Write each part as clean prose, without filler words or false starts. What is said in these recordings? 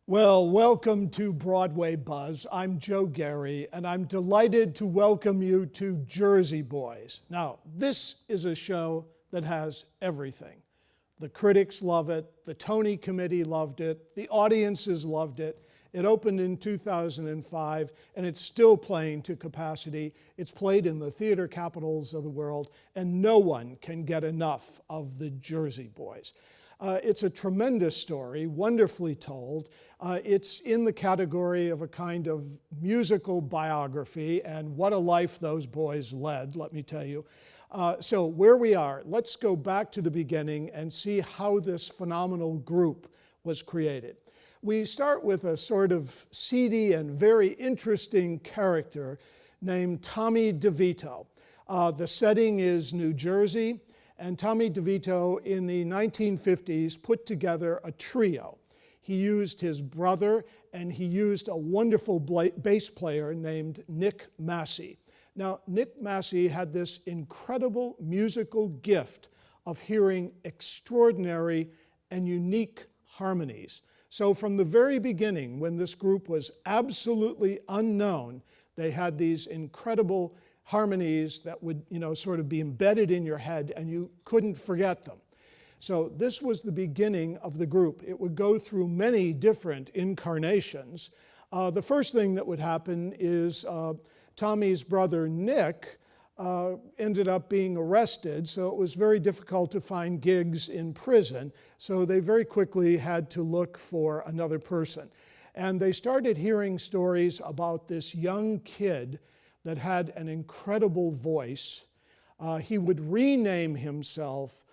Well, welcome to Broadway Buzz. I'm Joe Gary, and I'm delighted to welcome you to Jersey Boys. Now, this is a show that has everything. The critics love it, the Tony Committee loved it, the audiences loved it. It opened in 2005, and it's still playing to capacity. It's played in the theater capitals of the world, and no one can get enough of the Jersey Boys. It's a tremendous story, wonderfully told. It's in the category of a kind of musical biography, and what a life those boys led, let me tell you. So where we are, let's go back to the beginning and see how this phenomenal group was created. We start with a sort of seedy and very interesting character named Tommy DeVito. The setting is New Jersey. And Tommy DeVito in the 1950s put together a trio. He used his brother and he used a wonderful bass player named Nick Massey. Now, Nick Massey had this incredible musical gift of hearing extraordinary and unique harmonies. So from the very beginning, when this group was absolutely unknown, they had these incredible harmonies that would, sort of be embedded in your head and you couldn't forget them. So this was the beginning of the group. It would go through many different incarnations. The first thing that would happen is Tommy's brother Nick ended up being arrested, so it was very difficult to find gigs in prison. So they very quickly had to look for another person. And they started hearing stories about this young kid that had an incredible voice. He would rename himself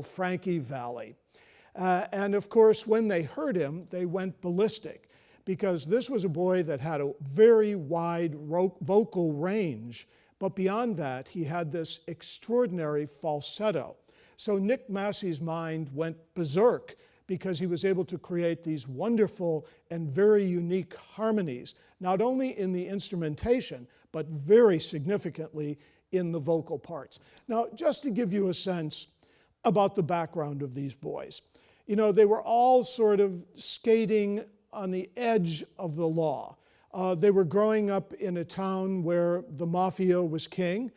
Frankie Valli. And of course, when they heard him, they went ballistic, because this was a boy that had a very wide vocal range, but beyond that, he had this extraordinary falsetto. So Nick Massey's mind went berserk, because he was able to create these wonderful and very unique harmonies, not only in the instrumentation, but very significantly in the vocal parts. Now, just to give you a sense about the background of these boys, they were all sort of skating on the edge of the law. They were growing up in a town where the mafia was king.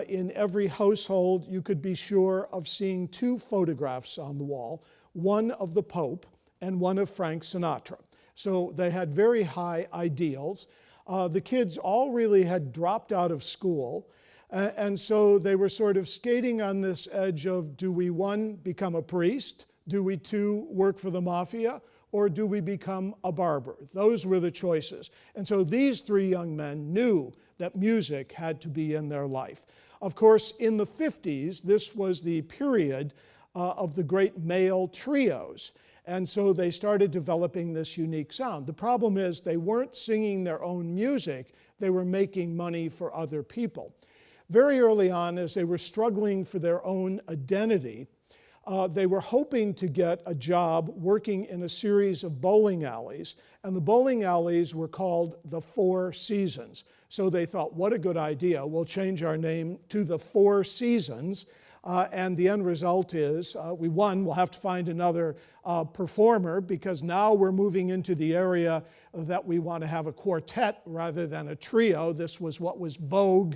In every household, you could be sure of seeing two photographs on the wall, one of the Pope and one of Frank Sinatra. So they had very high ideals. The kids all really had dropped out of school, and so they were sort of skating on this edge of, do we, one, become a priest? Do we, two, work for the mafia? Or do we become a barber? Those were the choices. And so these three young men knew that music had to be in their life. Of course, in the 50s, this was the period of the great male trios. And so they started developing this unique sound. The problem is they weren't singing their own music, they were making money for other people. Very early on, as they were struggling for their own identity, they were hoping to get a job working in a series of bowling alleys, and the bowling alleys were called the Four Seasons. So they thought, what a good idea, we'll change our name to the Four Seasons. And the end result is, we'll have to find another performer, because now we're moving into the area that we want to have a quartet rather than a trio. This was what was vogue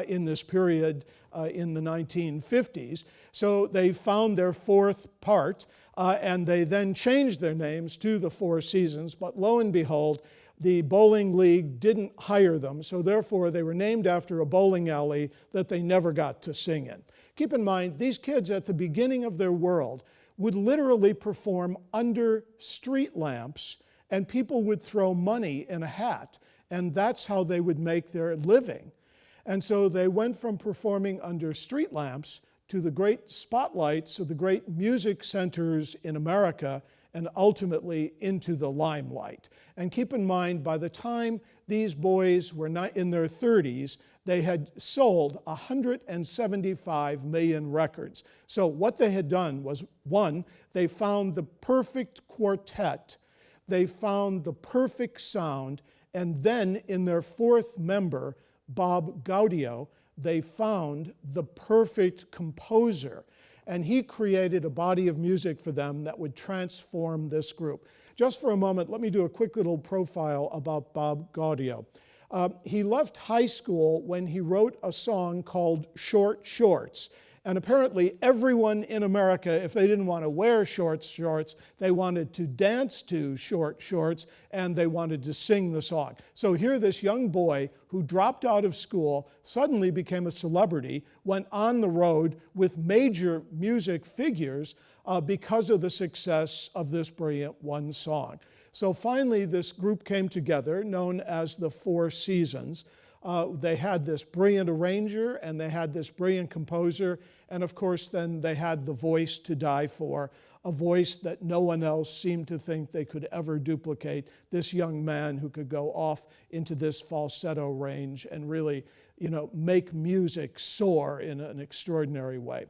in this period in the 1950s. So they found their fourth part, and they then changed their names to the Four Seasons. But lo and behold, the bowling league didn't hire them, so therefore they were named after a bowling alley that they never got to sing in. Keep in mind, these kids at the beginning of their world would literally perform under street lamps, and people would throw money in a hat, and that's how they would make their living. And so they went from performing under street lamps to the great spotlights of the great music centers in America, and ultimately into the limelight. And keep in mind, by the time these boys were not in their 30s, they had sold 175 million records. So what they had done was, one, they found the perfect quartet, they found the perfect sound, and then in their fourth member, Bob Gaudio, they found the perfect composer. and he created a body of music for them that would transform this group. Just for a moment, let me do a quick little profile about Bob Gaudio. He left high school when he wrote a song called Short Shorts. And apparently everyone in America, if they didn't want to wear shorts, they wanted to dance to Short Shorts, and they wanted to sing the song. So here this young boy who dropped out of school suddenly became a celebrity, went on the road with major music figures because of the success of this brilliant one song. So finally this group came together, known as the Four Seasons. They had this brilliant arranger, and they had this brilliant composer, and of course then they had the voice to die for, a voice that no one else seemed to think they could ever duplicate, this young man who could go off into this falsetto range and really, make music soar in an extraordinary way.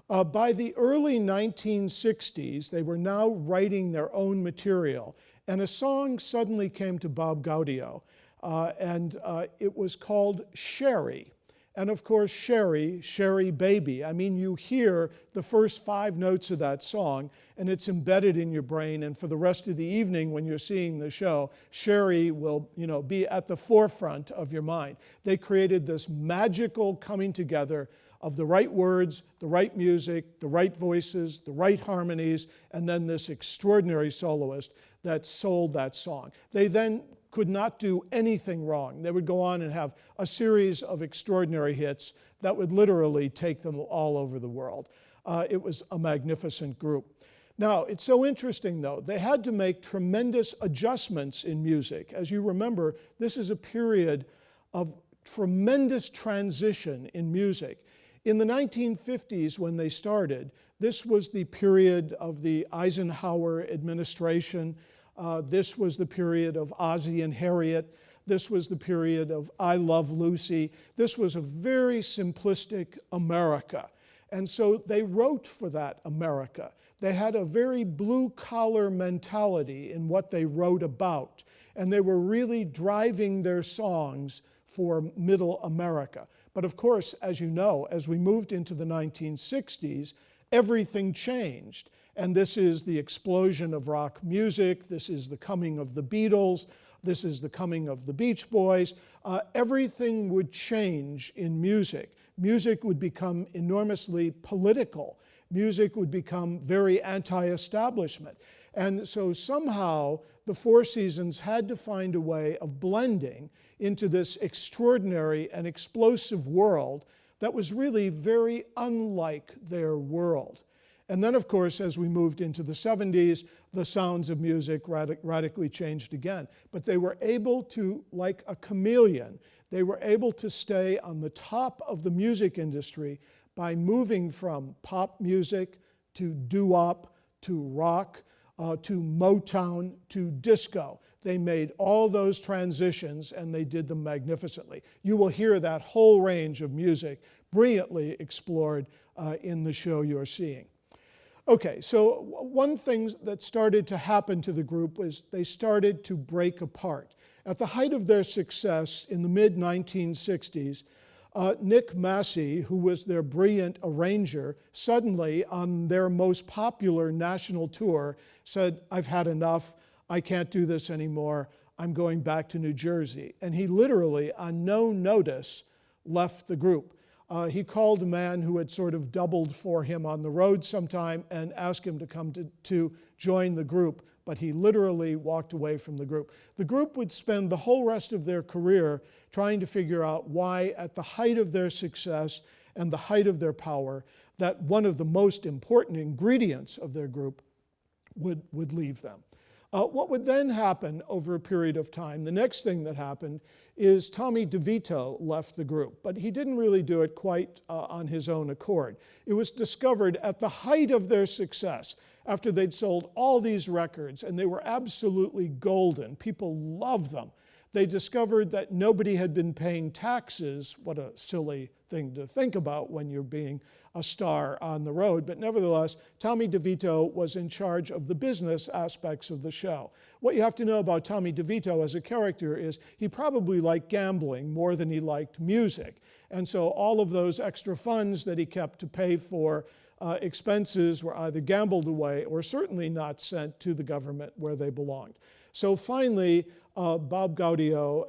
By the early 1960s, they were now writing their own material, and a song suddenly came to Bob Gaudio. And it was called Sherry. And of course, Sherry, Sherry Baby. I mean, you hear the first 5 notes of that song, and it's embedded in your brain. And for the rest of the evening, when you're seeing the show, Sherry will, be at the forefront of your mind. They created this magical coming together of the right words, the right music, the right voices, the right harmonies, and then this extraordinary soloist that sold that song. They then could not do anything wrong. They would go on and have a series of extraordinary hits that would literally take them all over the world. It was a magnificent group. Now, it's so interesting though, they had to make tremendous adjustments in music. As you remember, this is a period of tremendous transition in music. In the 1950s, when they started, this was the period of the Eisenhower administration. This was the period of Ozzie and Harriet. This was the period of I Love Lucy. This was a very simplistic America. And so they wrote for that America. They had a very blue-collar mentality in what they wrote about. And they were really driving their songs for middle America. But of course, as you know, as we moved into the 1960s, everything changed. And this is the explosion of rock music. This is the coming of the Beatles. This is the coming of the Beach Boys. Everything would change in music. Music would become enormously political. Music would become very anti-establishment. And so somehow the Four Seasons had to find a way of blending into this extraordinary and explosive world that was really very unlike their world. And then, of course, as we moved into the 70s, the sounds of music radically changed again. But they were able to, like a chameleon, they were able to stay on the top of the music industry by moving from pop music to doo-wop to rock to Motown to disco. They made all those transitions and they did them magnificently. You will hear that whole range of music brilliantly explored in the show you're seeing. Okay, so one thing that started to happen to the group was they started to break apart. At the height of their success in the mid-1960s, Nick Massey, who was their brilliant arranger, suddenly on their most popular national tour said, "I've had enough, I can't do this anymore, I'm going back to New Jersey." And he literally, on no notice, left the group. He called a man who had sort of doubled for him on the road sometime and asked him to come to join the group, but he literally walked away from the group. The group would spend the whole rest of their career trying to figure out why, at the height of their success and the height of their power, that one of the most important ingredients of their group would leave them. What would then happen over a period of time, the next thing that happened, is Tommy DeVito left the group, but he didn't really do it quite on his own accord. It was discovered at the height of their success, after they'd sold all these records, and they were absolutely golden. People loved them. They discovered that nobody had been paying taxes. What a silly thing to think about when you're being a star on the road. But nevertheless, Tommy DeVito was in charge of the business aspects of the show. What you have to know about Tommy DeVito as a character is he probably liked gambling more than he liked music. And so all of those extra funds that he kept to pay for expenses were either gambled away or certainly not sent to the government where they belonged. So finally, Bob Gaudio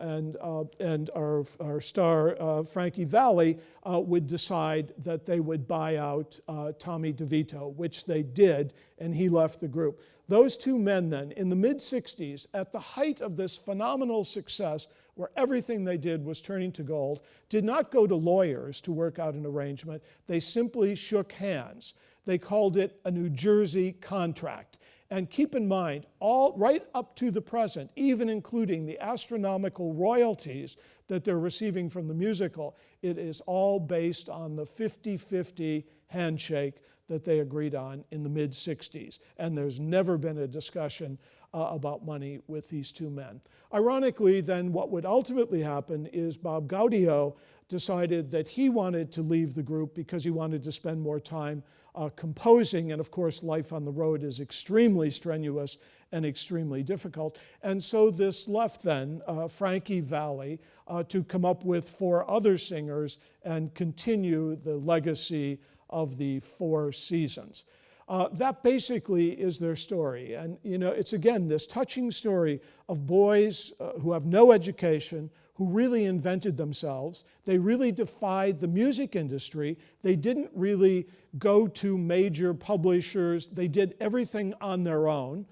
and our star, Frankie Valli, would decide that they would buy out Tommy DeVito, which they did, and he left the group. Those two men then, in the mid-60s, at the height of this phenomenal success, where everything they did was turning to gold, did not go to lawyers to work out an arrangement. They simply shook hands. They called it a New Jersey contract. And keep in mind, all right up to the present, even including the astronomical royalties that they're receiving from the musical, it is all based on the 50-50 handshake that they agreed on in the mid-60s. And there's never been a discussion about money with these two men. Ironically, then, what would ultimately happen is Bob Gaudio decided that he wanted to leave the group because he wanted to spend more time composing, and of course life on the road is extremely strenuous and extremely difficult. And so this left then Frankie Valli to come up with 4 other singers and continue the legacy of the 4 seasons. That basically is their story. And it's again this touching story of boys who have no education, who really invented themselves. They really defied the music industry. They didn't really go to major publishers. They did everything on their own.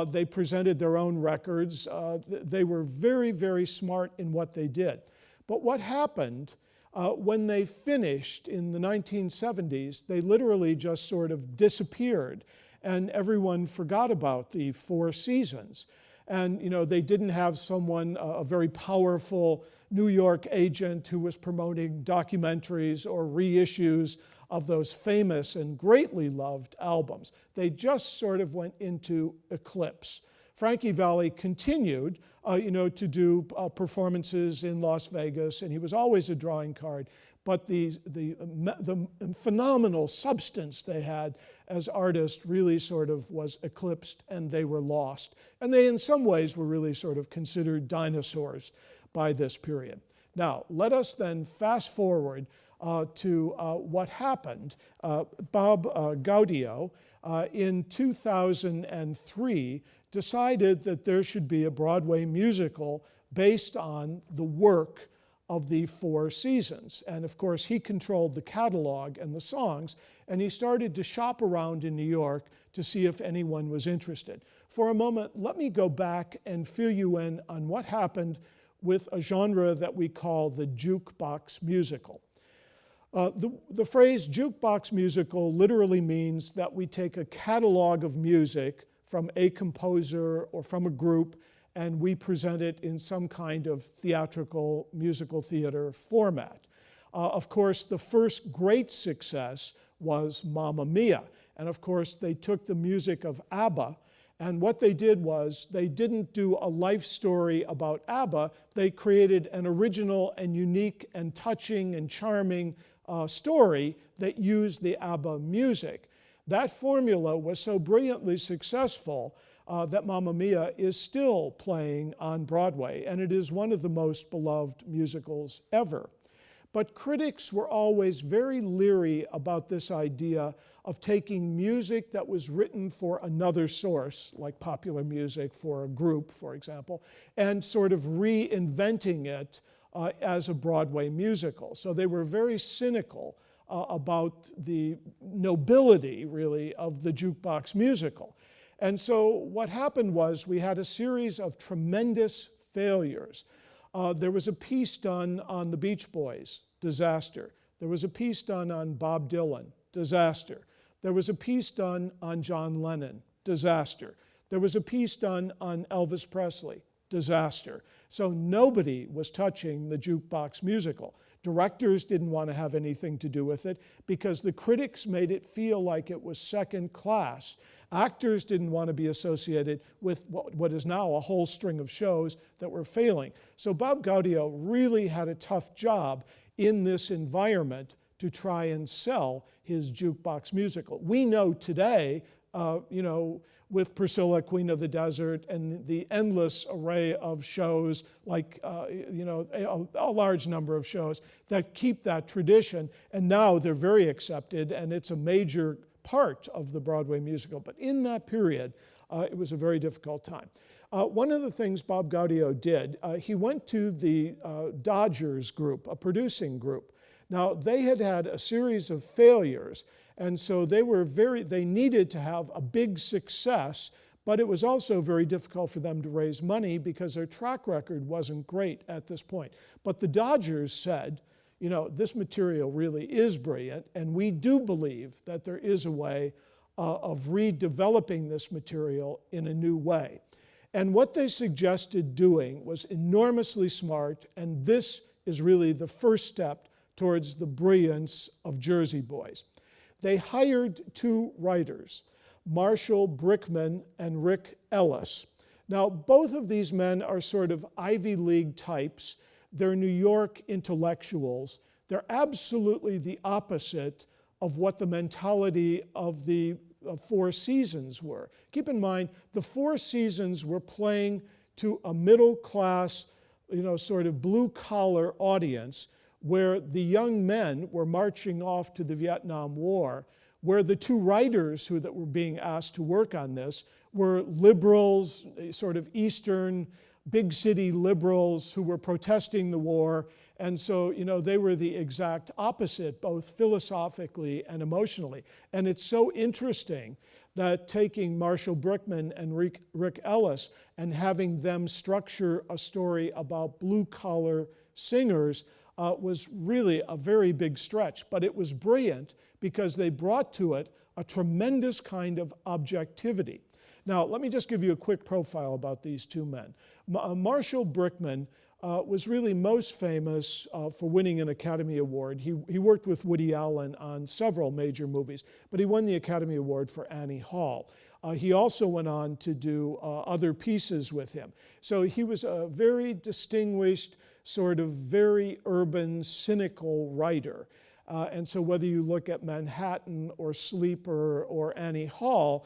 They presented their own records. They were very, very smart in what they did. But what happened when they finished in the 1970s, they literally just sort of disappeared, and everyone forgot about the 4 seasons. And they didn't have someone, a very powerful New York agent who was promoting documentaries or reissues of those famous and greatly loved albums. They just sort of went into eclipse. Frankie Valli continued, to do performances in Las Vegas, and he was always a drawing card. But the phenomenal substance they had as artists really sort of was eclipsed, and they were lost. And they, in some ways, were really sort of considered dinosaurs by this period. Now, let us then fast forward to what happened. Bob Gaudio, in 2003, decided that there should be a Broadway musical based on the work of the 4 seasons. And of course, he controlled the catalog and the songs, and he started to shop around in New York to see if anyone was interested. For a moment, let me go back and fill you in on what happened with a genre that we call the jukebox musical. The phrase jukebox musical literally means that we take a catalog of music from a composer or from a group, and we present it in some kind of theatrical musical theater format. Of course, the first great success was Mamma Mia. And of course, they took the music of ABBA, and what they did was they didn't do a life story about ABBA. They created an original and unique and touching and charming story that used the ABBA music. That formula was so brilliantly successful that Mamma Mia is still playing on Broadway, and it is one of the most beloved musicals ever. But critics were always very leery about this idea of taking music that was written for another source, like popular music for a group, for example, and sort of reinventing it as a Broadway musical. So they were very cynical about the nobility, really, of the jukebox musical. And so what happened was we had a series of tremendous failures. There was a piece done on the Beach Boys, disaster. There was a piece done on Bob Dylan, disaster. There was a piece done on John Lennon, disaster. There was a piece done on Elvis Presley, disaster. So nobody was touching the jukebox musical. Directors didn't want to have anything to do with it because the critics made it feel like it was second class. Actors didn't want to be associated with what is now a whole string of shows that were failing. So Bob Gaudio really had a tough job in this environment to try and sell his jukebox musical. We know today, with Priscilla, Queen of the Desert, and the endless array of shows, like, a large number of shows that keep that tradition, and now they're very accepted, and it's a major part of the Broadway musical. But in that period, it was a very difficult time. One of the things Bob Gaudio did, he went to the Dodgers group, a producing group. Now, they had had a series of failures, and so they needed to have a big success, but it was also very difficult for them to raise money because their track record wasn't great at this point. But the Dodgers said, this material really is brilliant, and we do believe that there is a way of redeveloping this material in a new way. And what they suggested doing was enormously smart, and this is really the first step towards the brilliance of Jersey Boys. They hired two writers, Marshall Brickman and Rick Ellis. Now, both of these men are sort of Ivy League types. They're New York intellectuals. They're absolutely the opposite of what the mentality of the Four Seasons were. Keep in mind, the Four Seasons were playing to a middle class, sort of blue-collar audience, where the young men were marching off to the Vietnam War, where the two writers that were being asked to work on this were liberals, sort of Eastern, big city liberals who were protesting the war. And so, they were the exact opposite, both philosophically and emotionally. And it's so interesting that taking Marshall Brickman and Rick Ellis and having them structure a story about blue-collar singers was really a very big stretch, but it was brilliant because they brought to it a tremendous kind of objectivity. Now, let me just give you a quick profile about these two men. Marshall Brickman was really most famous for winning an Academy Award. He worked with Woody Allen on several major movies, but he won the Academy Award for Annie Hall. He also went on to do other pieces with him. So he was a very distinguished, sort of very urban, cynical writer. And so whether you look at Manhattan or Sleeper or Annie Hall,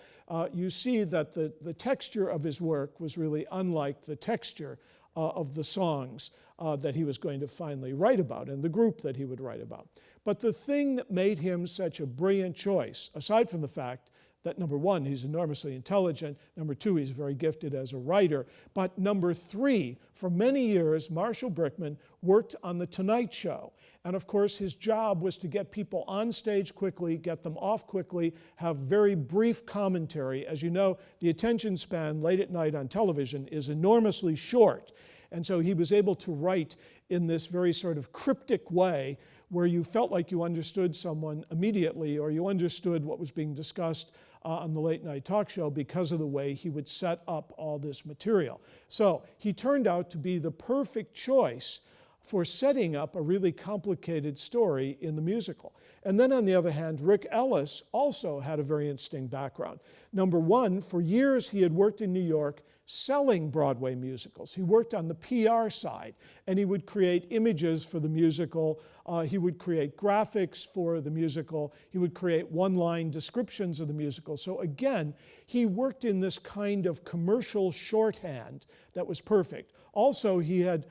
you see that the texture of his work was really unlike the texture of the songs that he was going to finally write about and the group that he would write about. But the thing that made him such a brilliant choice, aside from the fact that number one, he's enormously intelligent, number two, he's very gifted as a writer, but number three, for many years, Marshall Brickman worked on The Tonight Show. And of course, his job was to get people on stage quickly, get them off quickly, have very brief commentary. As you know, the attention span late at night on television is enormously short. And so he was able to write in this very sort of cryptic way where you felt like you understood someone immediately or you understood what was being discussed on the late night talk show because of the way he would set up all this material. So he turned out to be the perfect choice for setting up a really complicated story in the musical. And then on the other hand, Rick Ellis also had a very interesting background. Number one, for years he had worked in New York selling Broadway musicals. He worked on the PR side, and he would create images for the musical. He would create graphics for the musical. He would create one-line descriptions of the musical. So again, he worked in this kind of commercial shorthand that was perfect. Also, he had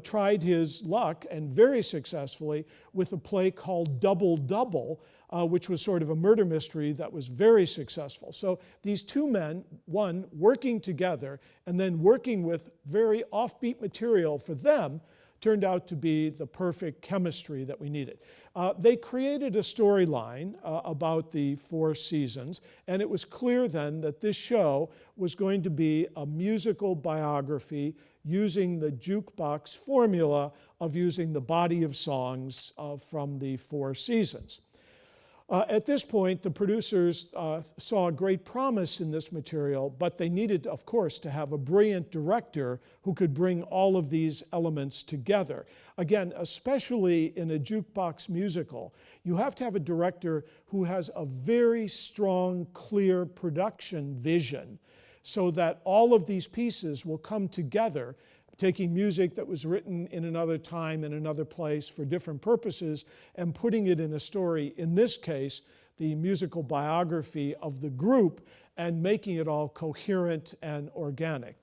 tried his luck, and very successfully, with a play called Double Double, which was sort of a murder mystery that was very successful. So these two men, one, working together, and then working with very offbeat material for them, turned out to be the perfect chemistry that we needed. They created a storyline about the Four Seasons, and it was clear then that this show was going to be a musical biography using the jukebox formula of using the body of songs from the Four Seasons. At this point, the producers saw great promise in this material, but they needed, of course, to have a brilliant director who could bring all of these elements together. Again, especially in a jukebox musical, you have to have a director who has a very strong, clear production vision so that all of these pieces will come together, taking music that was written in another time, in another place, for different purposes, and putting it in a story, in this case, the musical biography of the group, and making it all coherent and organic.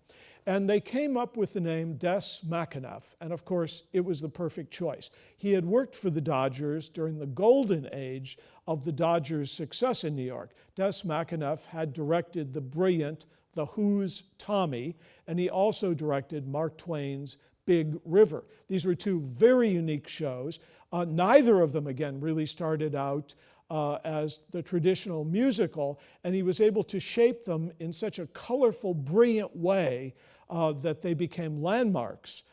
And they came up with the name Des McAnuff, and of course, it was the perfect choice. He had worked for the Dodgers during the golden age of the Dodgers' success in New York. Des McAnuff had directed the brilliant The Who's Tommy, and he also directed Mark Twain's Big River. These were two very unique shows. Neither of them, again, really started out as the traditional musical, and he was able to shape them in such a colorful, brilliant way that they became landmarks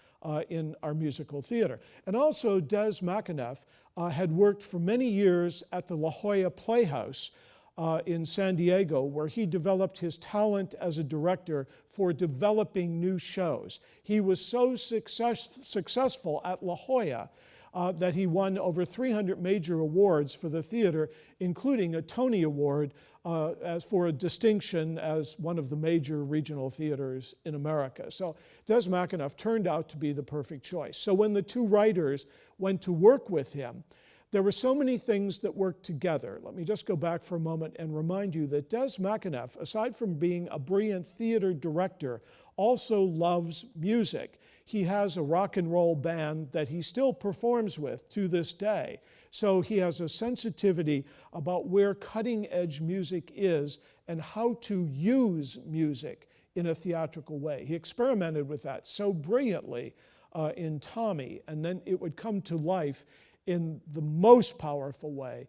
in our musical theater. And also, Des McAnuff had worked for many years at the La Jolla Playhouse in San Diego, where he developed his talent as a director for developing new shows. He was so successful at La Jolla that he won over 300 major awards for the theater, including a Tony Award as for a distinction as one of the major regional theaters in America. So Des McAnuff turned out to be the perfect choice. So when the two writers went to work with him, there were so many things that worked together. Let me just go back for a moment and remind you that Des McAnuff, aside from being a brilliant theater director, also loves music. He has a rock and roll band that he still performs with to this day. So he has a sensitivity about where cutting edge music is and how to use music in a theatrical way. He experimented with that so brilliantly in Tommy, and then it would come to life in the most powerful way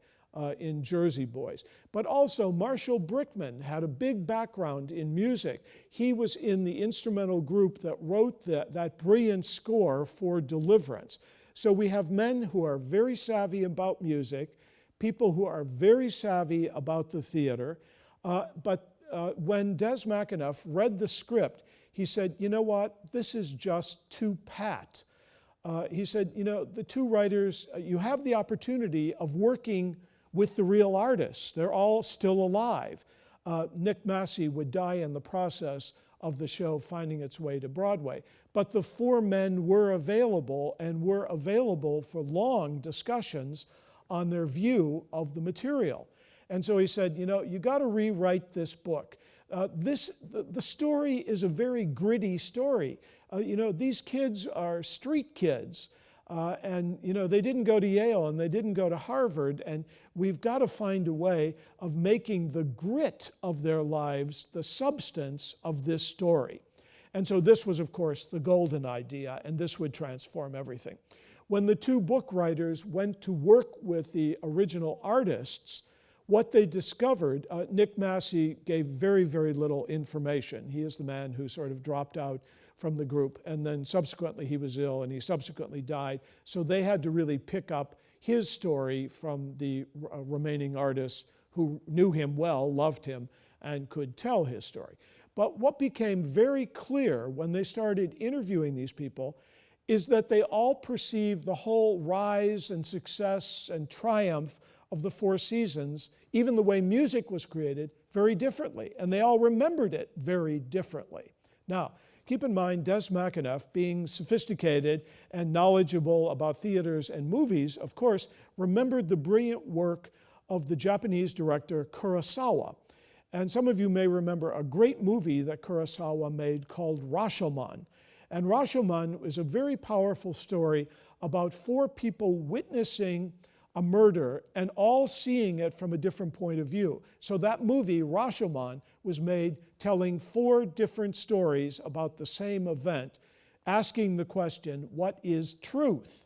in Jersey Boys. But also Marshall Brickman had a big background in music. He was in the instrumental group that wrote that brilliant score for Deliverance. So we have men who are very savvy about music, people who are very savvy about the theater, but when Des McAnuff read the script, he said, you know what, this is just too pat. He said, you know, the two writers, you have the opportunity of working with the real artists. They're all still alive. Nick Massey would die in the process of the show finding its way to Broadway. But the four men were available, and were available for long discussions on their view of the material. And so he said, you know, you got to rewrite this book. The story is a very gritty story. You know, these kids are street kids, and you know, they didn't go to Yale and they didn't go to Harvard, and we've got to find a way of making the grit of their lives the substance of this story. And so this was, of course, the golden idea, and this would transform everything. When the two book writers went to work with the original artists, what they discovered, Nick Massey gave very, very little information. He is the man who sort of dropped out from the group, and then subsequently he was ill and he subsequently died. So they had to really pick up his story from the remaining artists who knew him well, loved him, and could tell his story. But what became very clear when they started interviewing these people is that they all perceived the whole rise and success and triumph of the Four Seasons, even the way music was created, very differently. And they all remembered it very differently. Now, keep in mind, Des McAnuff, being sophisticated and knowledgeable about theaters and movies, of course, remembered the brilliant work of the Japanese director Kurosawa. And some of you may remember a great movie that Kurosawa made called Rashomon. And Rashomon is a very powerful story about four people witnessing a murder and all seeing it from a different point of view. So that movie, Rashomon, was made telling four different stories about the same event, asking the question, what is truth?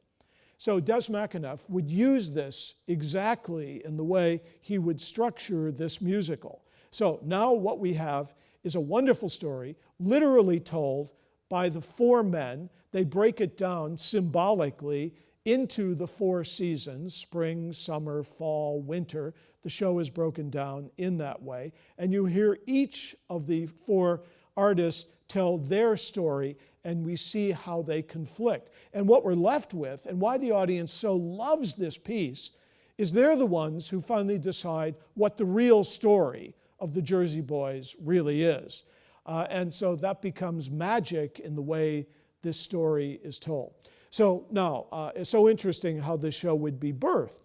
So Des McAnuff would use this exactly in the way he would structure this musical. So now what we have is a wonderful story, literally told by the four men. They break it down symbolically into the 4 seasons, spring, summer, fall, winter. The show is broken down in that way. And you hear each of the 4 artists tell their story, and we see how they conflict. And what we're left with, and why the audience so loves this piece, is they're the ones who finally decide what the real story of the Jersey Boys really is. And so that becomes magic in the way this story is told. So now, it's so interesting how this show would be birthed.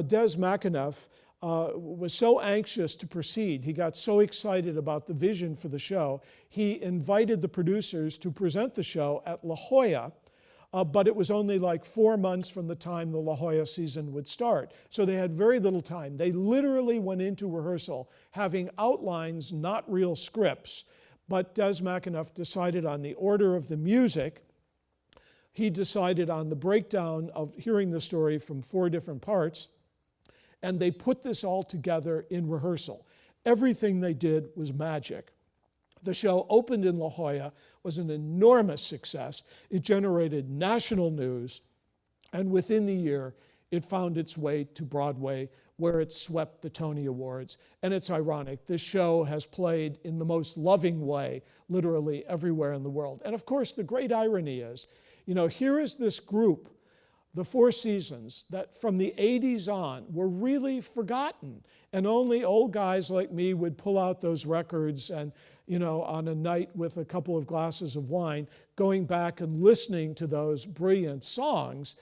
Des McAnuff was so anxious to proceed. He got so excited about the vision for the show. He invited the producers to present the show at La Jolla, but it was only like 4 months from the time the La Jolla season would start. So they had very little time. They literally went into rehearsal having outlines, not real scripts, but Des McAnuff decided on the order of the music. He decided on the breakdown of hearing the story from 4 different parts, and they put this all together in rehearsal. Everything they did was magic. The show opened in La Jolla, was an enormous success. It generated national news, and within the year, it found its way to Broadway, where it swept the Tony Awards. And it's ironic, this show has played in the most loving way, literally everywhere in the world. And of course, the great irony is, here is this group, the 4 seasons, that from the 80s on were really forgotten. And only old guys like me would pull out those records and, on a night with a couple of glasses of wine, going back and listening to those brilliant songs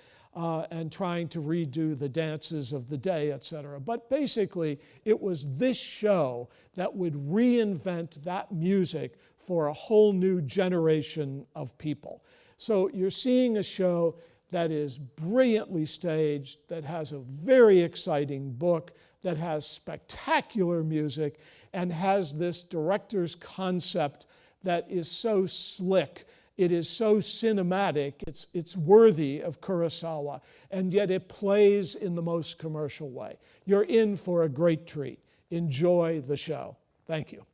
and trying to redo the dances of the day, etc. But basically, it was this show that would reinvent that music for a whole new generation of people. So you're seeing a show that is brilliantly staged, that has a very exciting book, that has spectacular music, and has this director's concept that is so slick. It is so cinematic, it's worthy of Kurosawa, and yet it plays in the most commercial way. You're in for a great treat. Enjoy the show. Thank you.